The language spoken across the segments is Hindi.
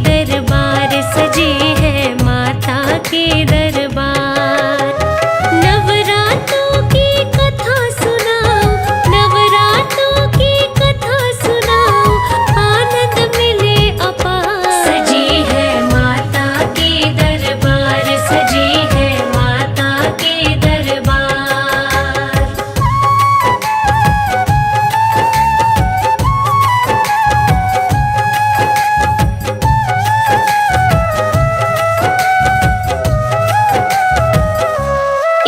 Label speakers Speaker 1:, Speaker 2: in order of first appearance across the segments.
Speaker 1: दरबार सजे हैं माता के दरबार। नवरात्रों की कथा सुनाओ, नवरात्रों की कथा सुनाओ, आनंद मिले अपार। सजे है माता के दरबार, सजे है माता के दरबार।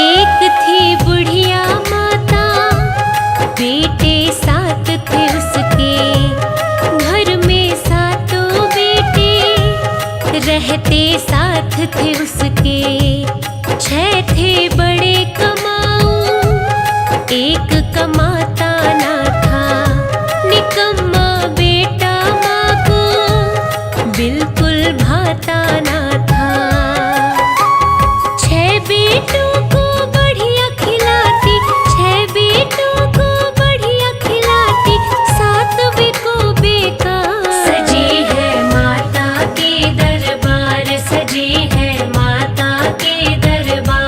Speaker 1: एक थी बुढ़िया माता, बेटे सात थे उसके, घर में सातों बेटे रहते साथ थे उसके। 6 थे बड़े कमाऊ, एक कमाता ना था, निकम्मा बेटा माँ को बिल्कुल भाता ना था। 6 बेटों को बढ़िया खिलाती, 6 बेटों को बढ़िया खिलाती, 7वें को बेकार। सजी है माता के दरबार, सजी है माता के दरबार।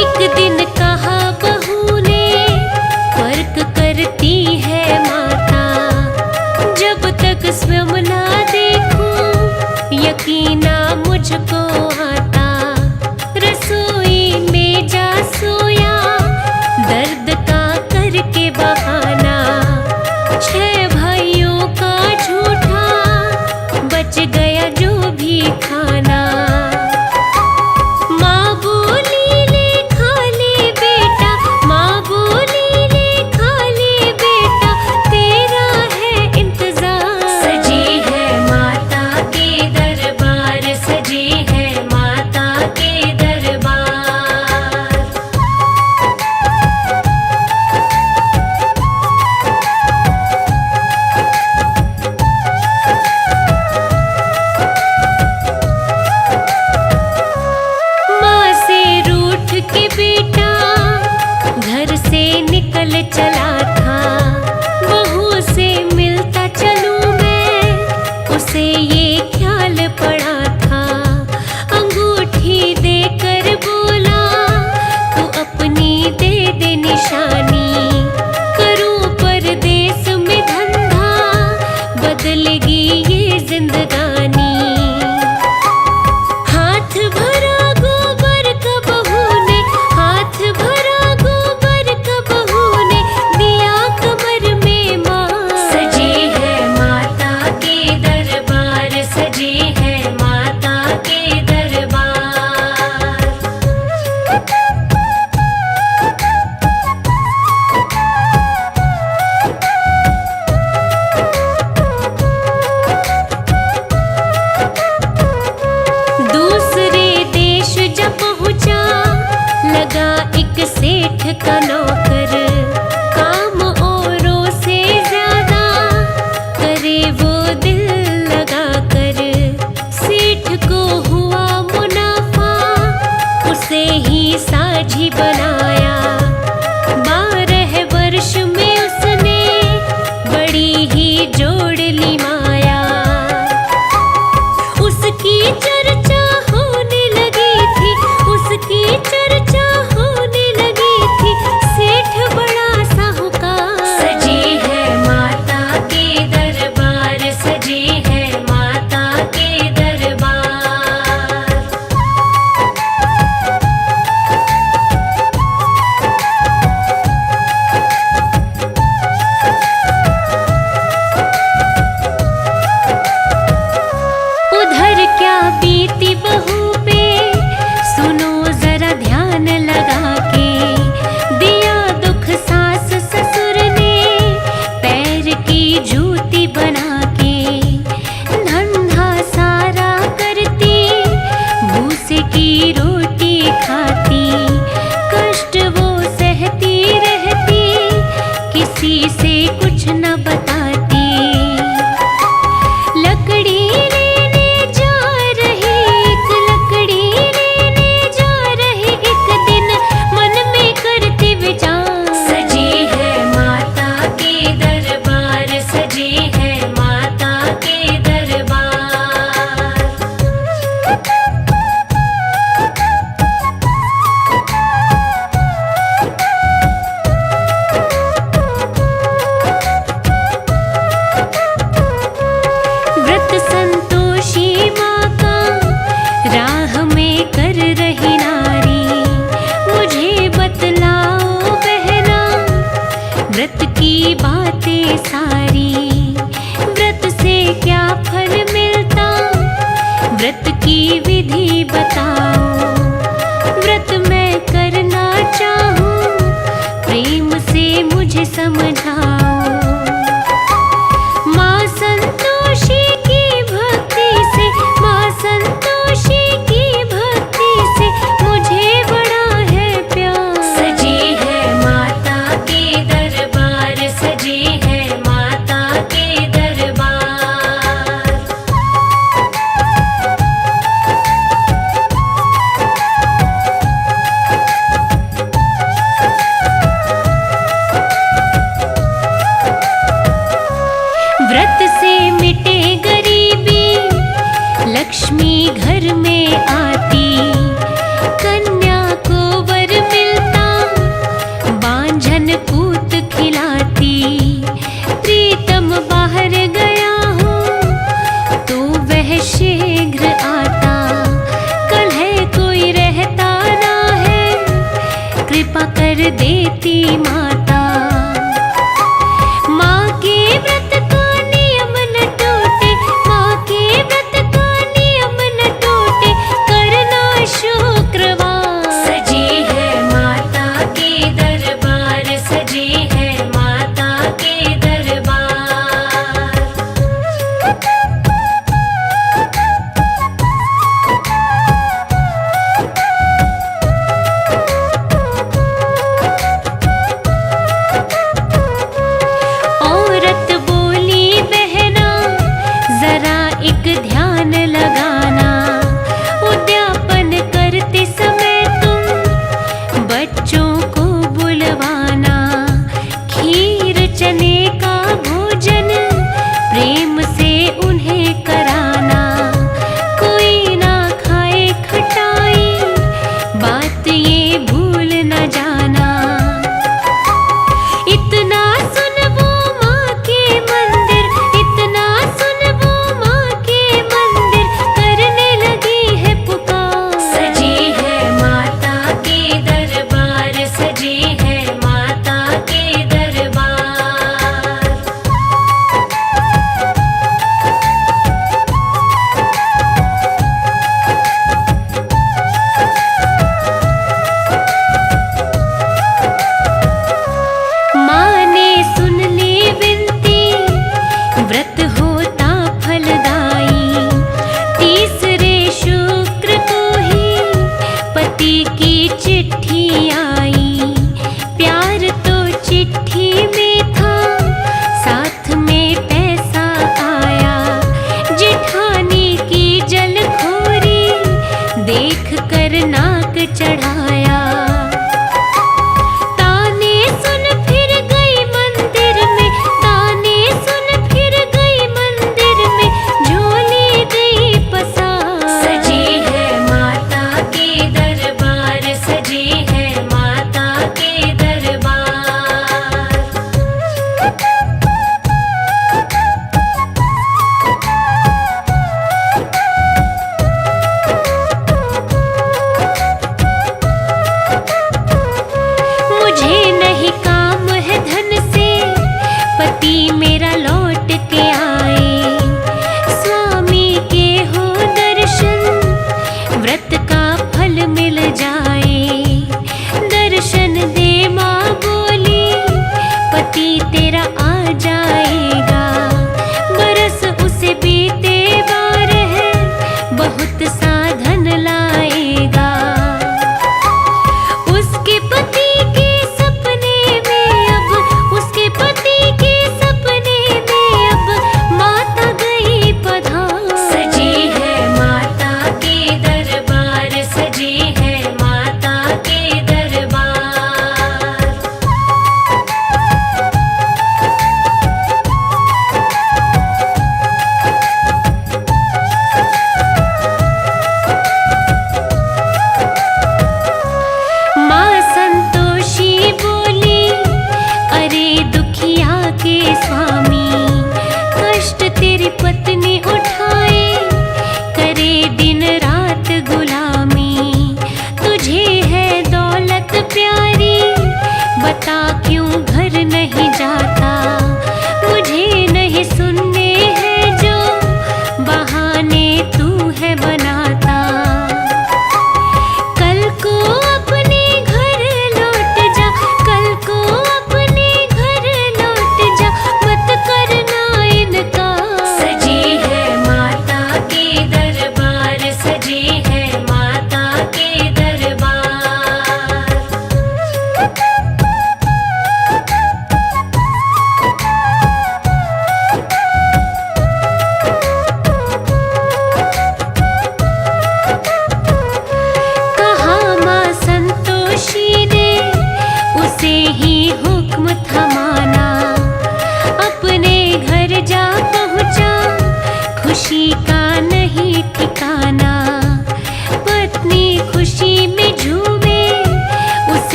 Speaker 1: एक दिन कहा बहू ने, फर्क करती है माता, जब तक स्वयं ना देखूं यकीना मुझको आता। रसोई में जा सोया, दर्द का करके बहाना, 6 भाइयों का झूठा, बच गया जो भी खाना। माँ बोली ले खा ले बेटा, माँ बोली ले खा ले बेटा, तेरा है इंतजार। सजी है माता के दरबार, सजी है माता के दरबार। माँ से रूठ के बेटा घर से निकल चला था, बहू से मिलता चलूं मैं, उसे ये ख्याल पड़ा था। अंगूठी देकर बोला, तू अपनी दे दे निशानी, करूं परदेस में धंधा, बदलेगी ये जिंदगानी। हाथ भरा गोबर का बहू ने, हाथ भरा गोबर का बहू ने, दिया कमर में माँ। सजी है माता के दरबार, सजी है माता के दरबार। दूसरे देश जब पहुंचा, लगा एक सेठ का नौकर, काम औरों से ज्यादा करे वो दिल लगा कर। सेठ को हुआ मुनाफा, उसे ही साझी बनाया, 12 वर्ष में उसने बड़ी ही जोड़ ली माया। उसकी चर्चा होने लगी थी, उसकी चर्चा होने लगी थी, सेठ बड़ा साहूकार। सजी है माता के दरबार, सजी है माता के दरबार। उधर क्या सारी। व्रत से क्या फल मिलता, व्रत की विधि बताओ। व्रत मैं करना चाहूँ, प्रेम से मुझे समझाओ। माँ संतोषी की भक्ति से, माँ संतोषी की भक्ति से मुझे बड़ा है प्यार। सजे है माता के दरबार, सजे है माता के दरबार।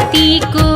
Speaker 1: पति को